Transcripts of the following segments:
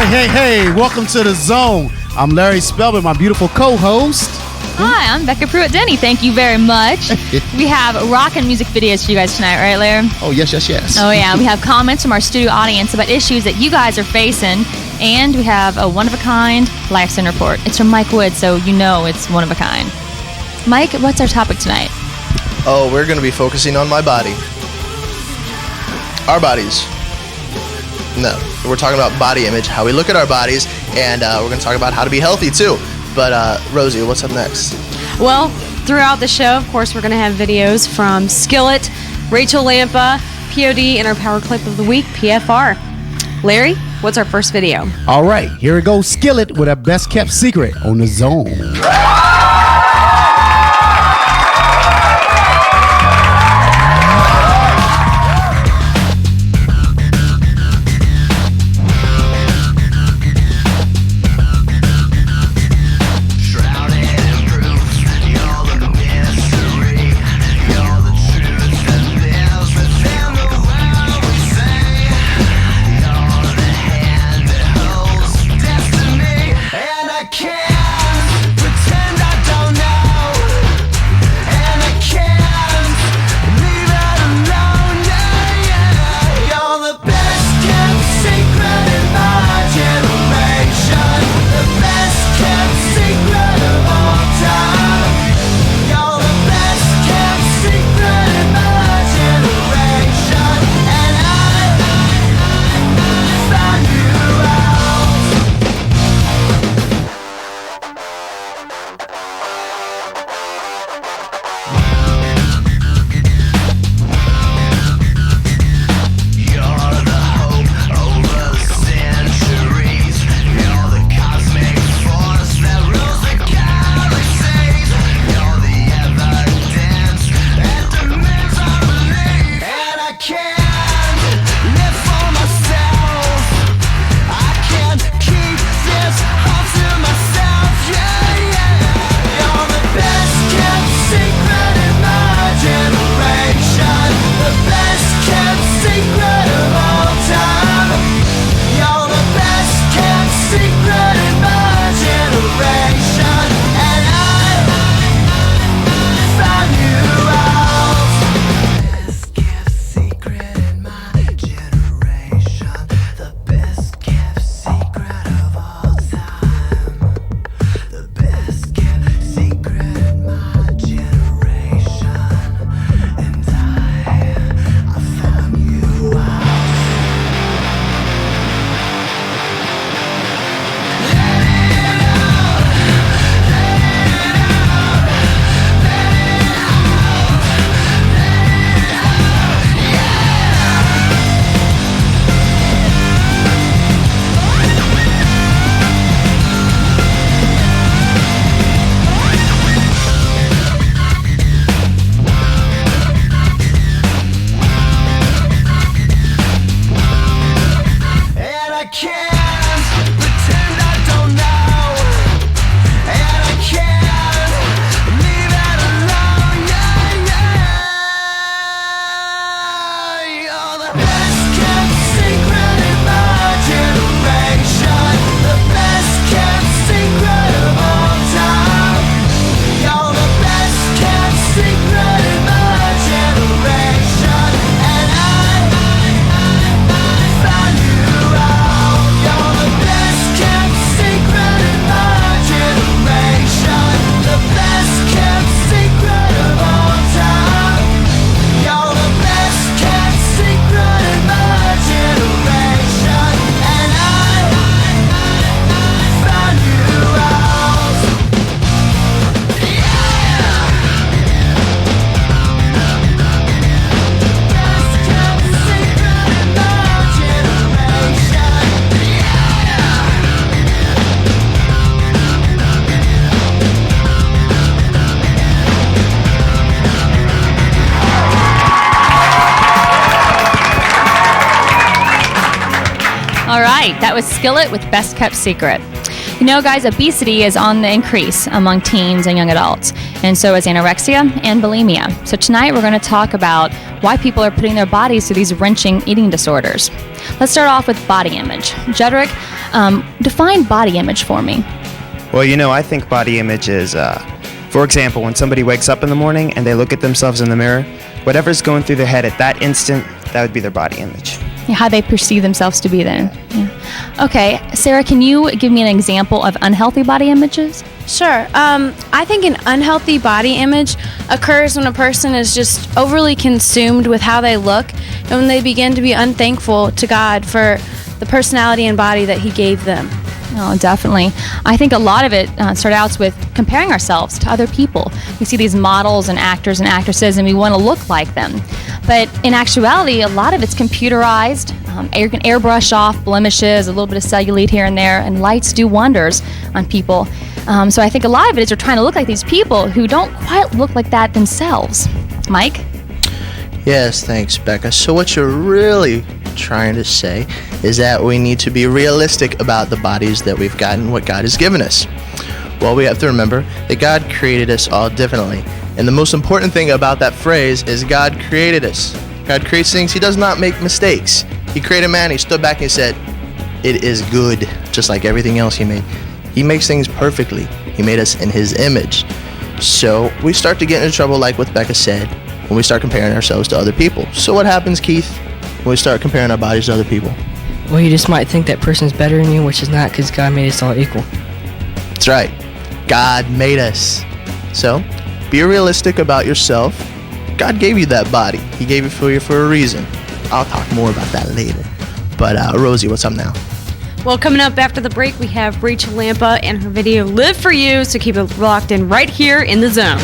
Hey, welcome to the Zone. I'm Larry Spellman, my beautiful co-host. Hi, I'm Becca Pruitt-Denny. Thank you very much. We have rockin' music videos for you guys tonight, right, Larry? Oh, yes. Oh, yeah. We have comments from our studio audience about issues that you guys are facing, and we have a one-of-a-kind Lifestyle report. It's from Mike Wood, so you know it's one of a kind. Mike, what's our topic tonight? Oh, we're going to be focusing on my body. Our bodies. No, we're talking about body image, how we look at our bodies, and we're going to talk about how to be healthy, too. But, Rosie, what's up next? Well, throughout the show, of course, we're going to have videos from Skillet, Rachel Lampa, POD, and our Power Clip of the Week, PFR. Larry, what's our first video? All right, here it goes. Skillet with our best kept secret on the Zone. All right, that was Skillet with Best Kept Secret. You know, guys, obesity is on the increase among teens and young adults, and so is anorexia and bulimia. So tonight we're going to talk about why people are putting their bodies through these wrenching eating disorders. Let's start off with body image. Jedrick, Define body image for me. Well, I think body image is, for example, when somebody wakes up in the morning and they look at themselves in the mirror, whatever's going through their head at that instant, that would be their body image. Yeah, how they perceive themselves to be then. Yeah. Okay, Sarah, can you give me an example of unhealthy body images? Sure. I think an unhealthy body image occurs when a person is just overly consumed with how they look and when they begin to be unthankful to God for the personality and body that He gave them. Oh, definitely. I think a lot of it starts out with comparing ourselves to other people. We see these models and actors and actresses, and we want to look like them. But in actuality, a lot of it's computerized. You can airbrush off blemishes, a little bit of cellulite here and there, and lights do wonders on people. So I think a lot of it is we're trying to look like these people who don't quite look like that themselves. Mike? Yes, thanks, Becca. So what you're really trying to say is that we need to be realistic about the bodies that we've gotten, what God has given us. Well, we have to remember that God created us all differently. And the most important thing about that phrase is God created us. God creates things. He does not make mistakes. He created man. He stood back and he said, it is good, just like everything else He made. He makes things perfectly. He made us in His image. So we start to get into trouble, like what Becca said, when we start comparing ourselves to other people. So what happens, Keith, when we start comparing our bodies to other people? Well, you just might think that person's better than you, which is not, because God made us all equal. That's right. God made us. So be realistic about yourself. God gave you that body. He gave it for you for a reason. I'll talk more about that later. But Rosie, what's up now? Well, coming up after the break, we have Rachel Lampa and her video Live For You, so keep it locked in right here in the Zone.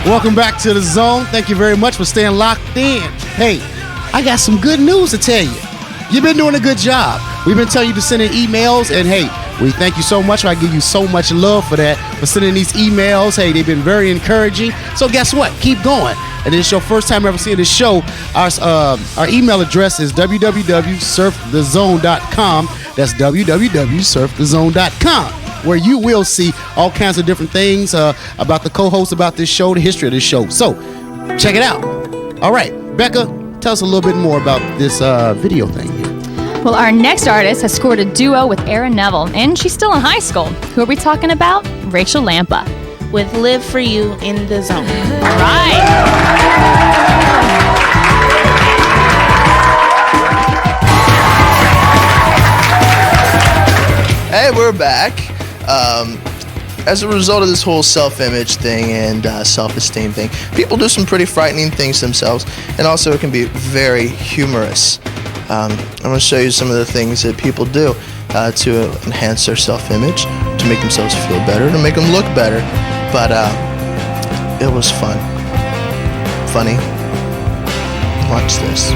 Welcome back to the Zone. Thank you very much for staying locked in. Hey, I got some good news to tell you. You've been doing a good job. We've been telling you to send in emails, and hey, we thank you so much. I give you so much love for that, for sending these emails. Hey, they've been very encouraging. So guess what? Keep going. And it's your first time ever seeing this show. Our email address is www.surfthezone.com. That's www.surfthezone.com, where you will see all kinds of different things about the co-hosts, about this show, the history of this show. So check it out. All right, Becca, tell us a little bit more about this video thing here. Well, our next artist has scored a duo with Erin Neville, and she's still in high school. Who are we talking about? Rachel Lampa. With Live For You in the Zone. All right. Hey, we're back. As a result of this whole self-image thing and self-esteem thing, people do some pretty frightening things themselves, and also it can be very humorous. I'm going to show you some of the things that people do to enhance their self-image, to make themselves feel better, to make them look better. But it was fun. Funny. Watch this.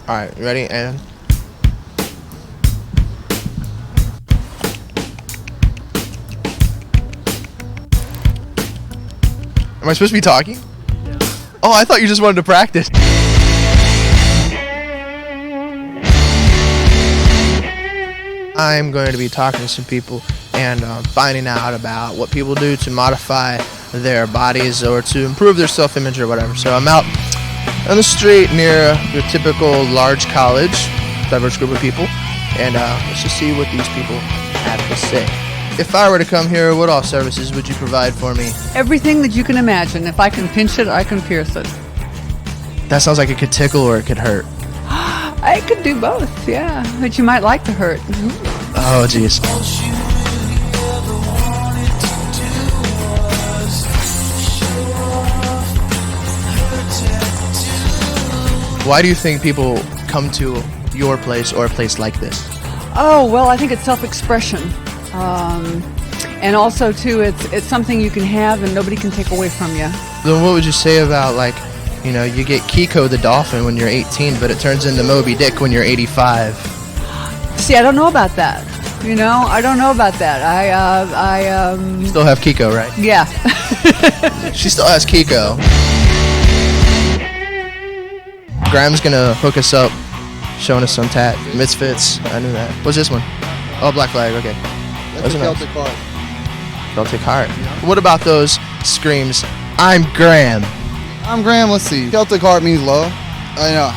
All right, you ready? And am I supposed to be talking? Yeah. Oh, I thought you just wanted to practice. I'm going to be talking to some people and finding out about what people do to modify their bodies or to improve their self-image or whatever. So I'm out on the street near your typical large college, diverse group of people, and let's just see what these people have to say. If I were to come here, what all services would you provide for me? Everything that you can imagine. If I can pinch it, I can pierce it. That sounds like it could tickle or it could hurt. I could do both, yeah. But you might like to hurt. Oh, jeez. Why do you think people come to your place or a place like this? Oh, well, I think it's self-expression. And also, too, it's something you can have and nobody can take away from you. Then what would you say about, like, you know, you get Kiko the dolphin when you're 18, but it turns into Moby Dick when you're 85? See, I don't know about that. You know, I don't know about that. You still have Kiko, right? Yeah. She still has Kiko. Graham's gonna hook us up, showing us some Misfits. I knew that. What's this one? Oh, Black Flag. Okay. That's a Celtic Heart. Celtic Heart. What about those screams? I'm Graham. I'm Graham. Let's see. Celtic Heart means love. I know.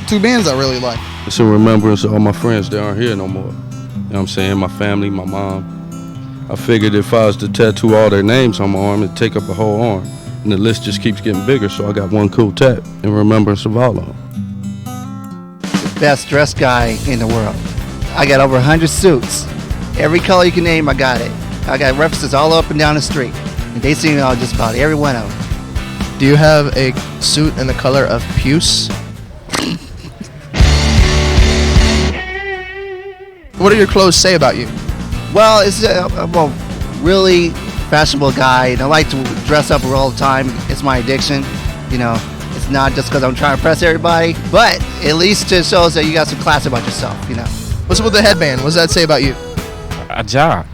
Two bands I really like. It's a remembrance of all my friends that aren't here no more. You know what I'm saying? My family, my mom. I figured if I was to tattoo all their names on my arm, it'd take up a whole arm. And the list just keeps getting bigger, so I got one cool tat in remembrance of all of them. The best dressed guy in the world. I got over 100 suits. Every color you can name, I got it. I got references all up and down the street. And they see me on just about every one of them. Do you have a suit in the color of puce? What do your clothes say about you? Well, it's I'm a really fashionable guy, and I like to dress up all the time. It's my addiction. You know, it's not just because I'm trying to impress everybody, but at least it shows that you got some class about yourself, you know. What's up with the headband? What does that say about you? A job.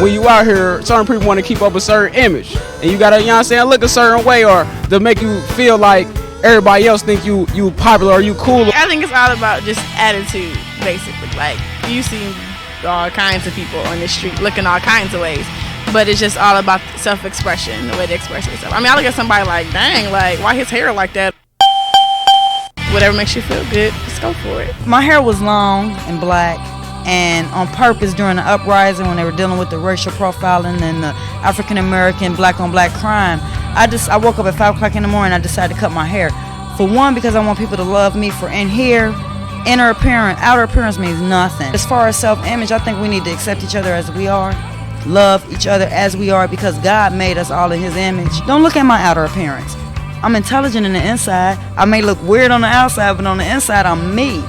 When you out here, certain people want to keep up a certain image, and you gotta, you know what I'm saying, look a certain way, or to make you feel like everybody else think you popular or you cool. I think it's all about just attitude, basically. Like, you see all kinds of people on the street looking all kinds of ways, but it's just all about self-expression, the way they express themselves. I mean, I look at somebody like, dang, like, why his hair like that? Whatever makes you feel good, just go for it. My hair was long and black, and on purpose during the uprising when they were dealing with the racial profiling and the African American black on black crime, I woke up at 5 o'clock in the morning. I decided to cut my hair. For one, because I want people to love me for in here. Inner appearance, outer appearance means nothing. As far as self-image, I think we need to accept each other as we are, love each other as we are, because God made us all in His image. Don't look at my outer appearance. I'm intelligent in the inside. I may look weird on the outside, but on the inside, I'm me.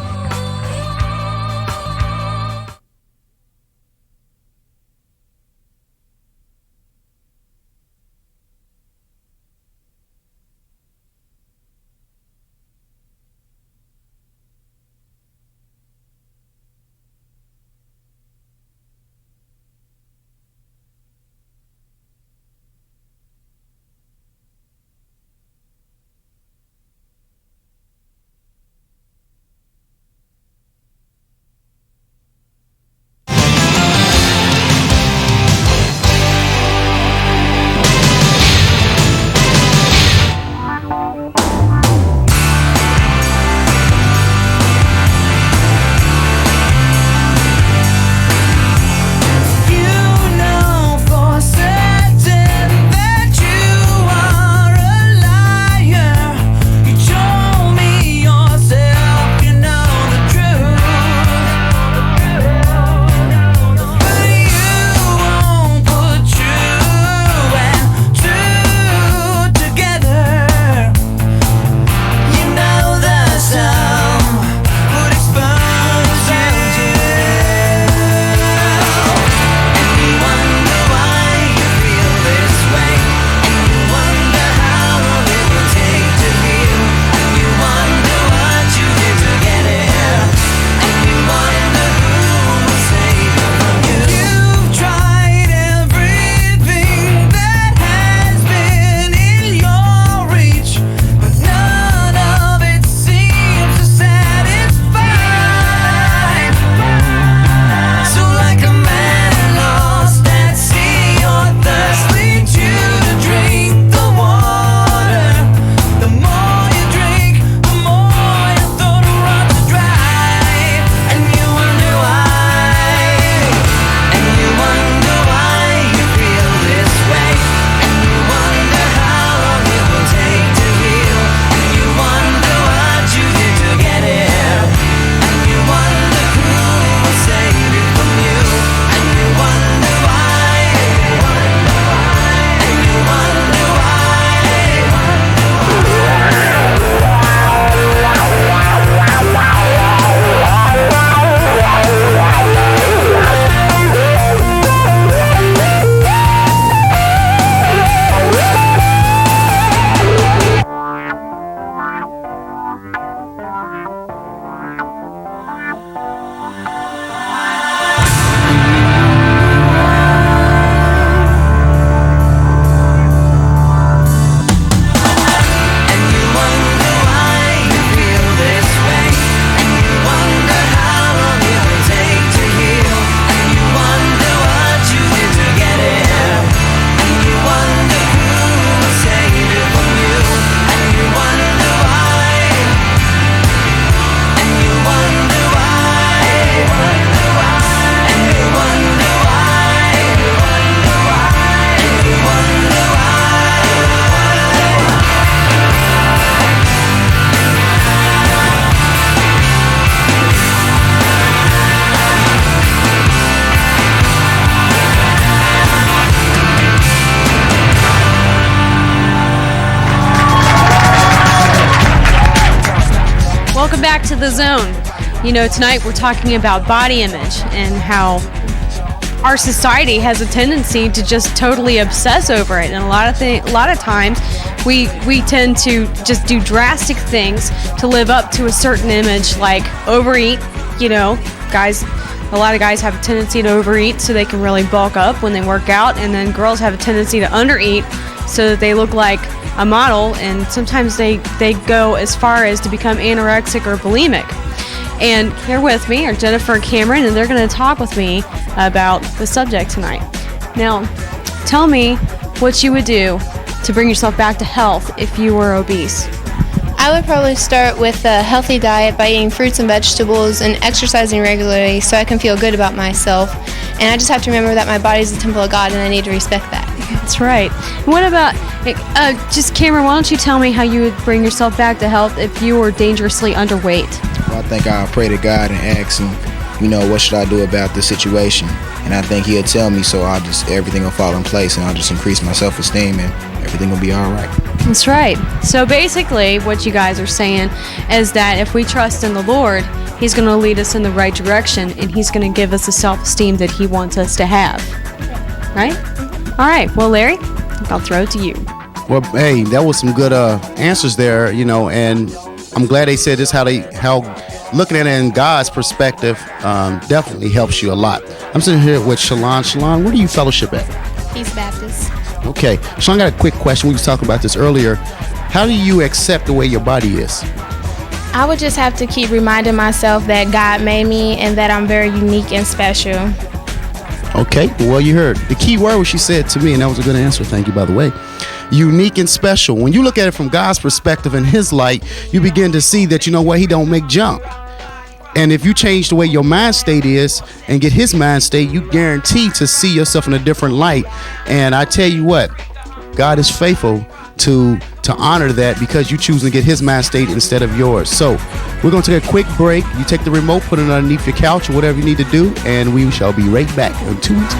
the Zone. You know, tonight we're talking about body image and how our society has a tendency to just totally obsess over it, and a lot of times we tend to just do drastic things to live up to a certain image, like overeat. You know, a lot of guys have a tendency to overeat so they can really bulk up when they work out, and then girls have a tendency to undereat so that they look like a model, and sometimes they go as far as to become anorexic or bulimic. And here with me are Jennifer and Cameron, and they're going to talk with me about the subject tonight. Now, tell me what you would do to bring yourself back to health if you were obese. I would probably start with a healthy diet by eating fruits and vegetables and exercising regularly so I can feel good about myself. And I just have to remember that my body is the temple of God and I need to respect that. That's right. What about, just Cameron, why don't you tell me how you would bring yourself back to health if you were dangerously underweight? Well, I think I'll pray to God and ask him, you know, what should I do about this situation? And I think he'll tell me, so everything will fall in place, and I'll just increase my self-esteem and everything will be all right. That's right. So basically what you guys are saying is that if we trust in the Lord, he's going to lead us in the right direction, and he's going to give us the self-esteem that he wants us to have. Right? All right. Well, Larry, I'll throw it to you. Well, hey, that was some good answers there, you know, and I'm glad they said this, how looking at it in God's perspective definitely helps you a lot. I'm sitting here with Shalon. Shalon, where do you fellowship at? East Baptist. Okay. Shalon, I got a quick question. We was talking about this earlier. How do you accept the way your body is? I would just have to keep reminding myself that God made me and that I'm very unique and special. Okay. Well, you heard. The key word was she said to me, and that was a good answer. Thank you, by the way. Unique and special. When you look at it from God's perspective and his light, you begin to see that, you know what, he don't make junk. And if you change the way your mind state is and get his mind state, you guarantee to see yourself in a different light. And I tell you what, God is faithful to honor that because you choose to get his mind state instead of yours. So we're going to take a quick break. You take the remote, put it underneath your couch or whatever you need to do, and we shall be right back in 2 weeks.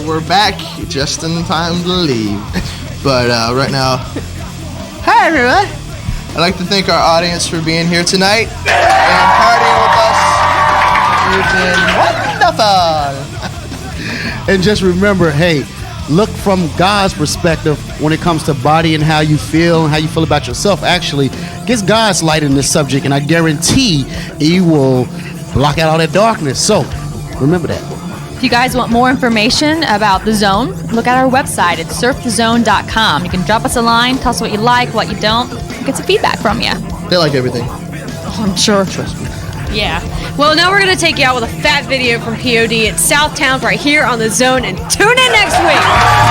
We're back just in time to leave. But right now, hi everyone. I'd like to thank our audience for being here tonight and partying with us. You've been wonderful. And just remember, hey, look from God's perspective when it comes to body and how you feel about yourself. Actually, get God's light in this subject, and I guarantee he will block out all that darkness. So remember that. If you guys want more information about The Zone, look at our website at surfthezone.com. You can drop us a line, tell us what you like, what you don't, get some feedback from you. They like everything. Oh, I'm sure. Trust me. Yeah. Well, now we're going to take you out with a fat video from POD at Southtown right here on The Zone, and tune in next week.